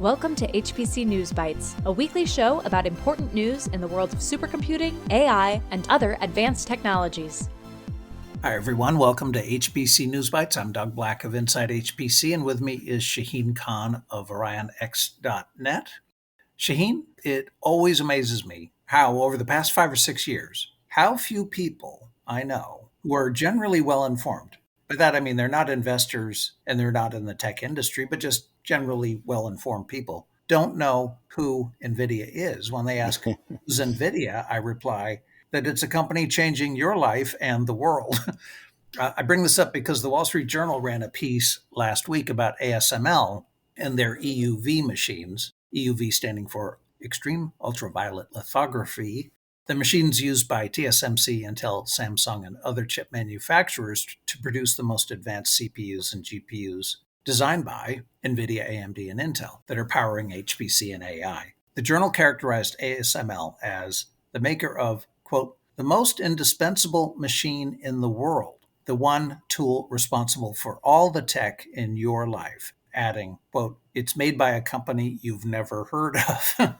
Welcome to HPC News Bytes, a weekly show about important news in the world of supercomputing, AI, and other advanced technologies. Hi, everyone. Welcome to HPC News Bytes. I'm Doug Black of Inside HPC, and with me is Shaheen Khan of OrionX.net. Shaheen, it always amazes me how, over the past 5 or 6 years, how few people I know who are generally well informed. By that, I mean they're not investors and they're not in the tech industry, but just generally well informed people don't know who NVIDIA is. When they ask, who's NVIDIA, I reply that it's a company changing your life and the world. I bring this up because the Wall Street Journal ran a piece last week about ASML and their EUV machines, EUV standing for extreme ultraviolet lithography, the machines used by TSMC, Intel, Samsung, and other chip manufacturers to produce the most advanced CPUs and GPUs designed by NVIDIA, AMD, and Intel that are powering HPC and AI. The journal characterized ASML as the maker of, quote, the most indispensable machine in the world, the one tool responsible for all the tech in your life, adding, quote, it's made by a company you've never heard of.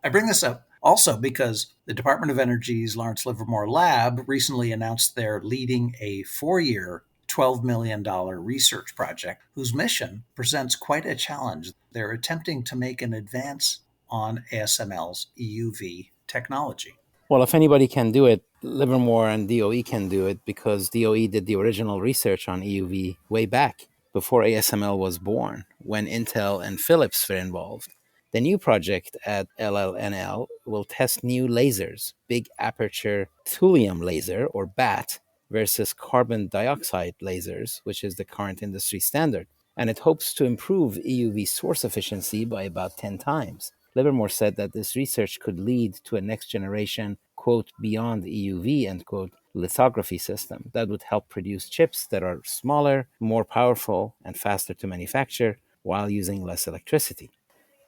I bring this up also because the Department of Energy's Lawrence Livermore Lab recently announced they're leading a 4-year, $12 million research project whose mission presents quite a challenge. They're attempting to make an advance on ASML's EUV technology. Well, if anybody can do it, Livermore and DOE can do it because DOE did the original research on EUV way back before ASML was born, when Intel and Philips were involved. The new project at LLNL will test new lasers, big aperture thulium laser, or BAT, versus carbon dioxide lasers, which is the current industry standard. And it hopes to improve EUV source efficiency by about 10 times. Livermore said that this research could lead to a next generation, quote, beyond EUV, end quote, lithography system that would help produce chips that are smaller, more powerful, and faster to manufacture while using less electricity.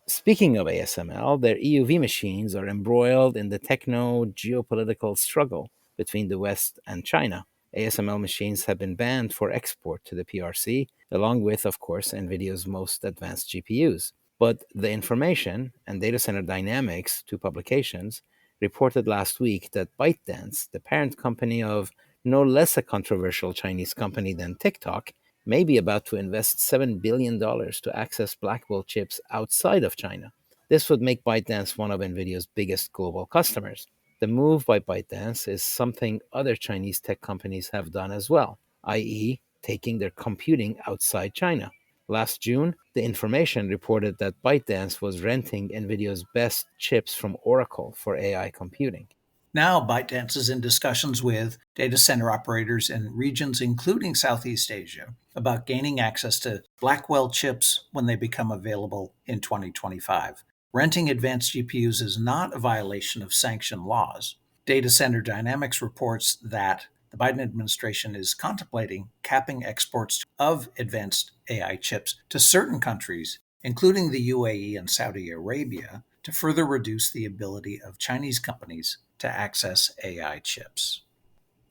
Speaking of ASML, their EUV machines are embroiled in the techno-geopolitical struggle between the West and China. ASML machines have been banned for export to the PRC, along with, of course, NVIDIA's most advanced GPUs. But The Information and Data Center Dynamics, two publications, reported last week that ByteDance, the parent company of no less a controversial Chinese company than TikTok, may be about to invest $7 billion to access Blackwell chips outside of China. This would make ByteDance one of NVIDIA's biggest global customers. The move by ByteDance is something other Chinese tech companies have done as well, i.e., taking their computing outside China. Last June, The Information reported that ByteDance was renting NVIDIA's best chips from Oracle for AI computing. Now, ByteDance is in discussions with data center operators in regions including Southeast Asia about gaining access to Blackwell chips when they become available in 2025. Renting advanced GPUs is not a violation of sanction laws. Data Center Dynamics reports that the Biden administration is contemplating capping exports of advanced AI chips to certain countries, including the UAE and Saudi Arabia, to further reduce the ability of Chinese companies to access AI chips.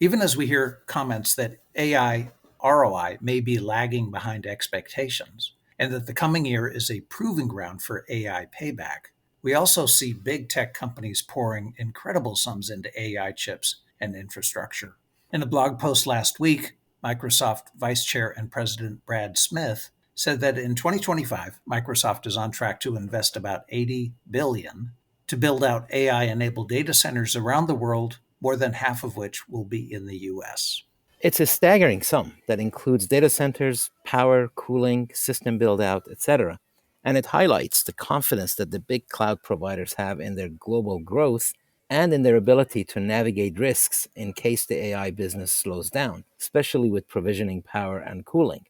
Even as we hear comments that AI ROI may be lagging behind expectations and that the coming year is a proving ground for AI payback, we also see big tech companies pouring incredible sums into AI chips and infrastructure. In a blog post last week, Microsoft Vice Chair and President Brad Smith said that in 2025, Microsoft is on track to invest about $80 billion to build out AI-enabled data centers around the world, more than half of which will be in the US. It's a staggering sum that includes data centers, power, cooling, system build-out, etc. And it highlights the confidence that the big cloud providers have in their global growth and in their ability to navigate risks in case the AI business slows down, especially with provisioning power and cooling.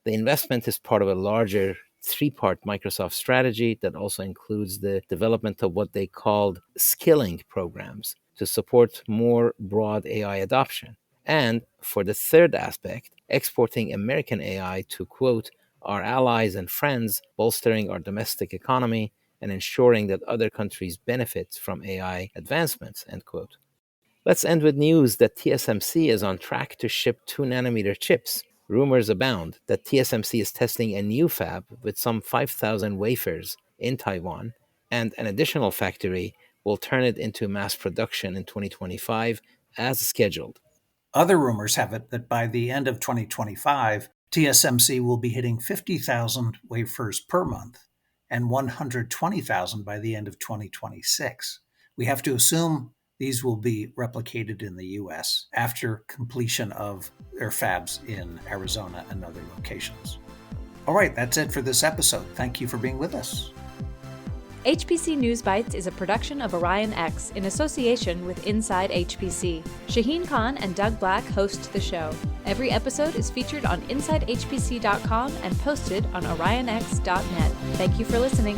The investment is part of a larger three-part Microsoft strategy that also includes the development of what they called skilling programs to support more broad AI adoption. And for the third aspect, exporting American AI to, quote, our allies and friends, bolstering our domestic economy and ensuring that other countries benefit from AI advancements, end quote. Let's end with news that TSMC is on track to ship 2-nanometer chips. Rumors abound that TSMC is testing a new fab with some 5,000 wafers in Taiwan, and an additional factory will turn it into mass production in 2025 as scheduled. Other rumors have it that by the end of 2025, TSMC will be hitting 50,000 wafers per month and 120,000 by the end of 2026. We have to assume these will be replicated in the US after completion of their fabs in Arizona and other locations. All right, that's it for this episode. Thank you for being with us. HPC News Bytes is a production of Orion X in association with Inside HPC. Shaheen Khan and Doug Black host the show. Every episode is featured on InsideHPC.com and posted on OrionX.net. Thank you for listening.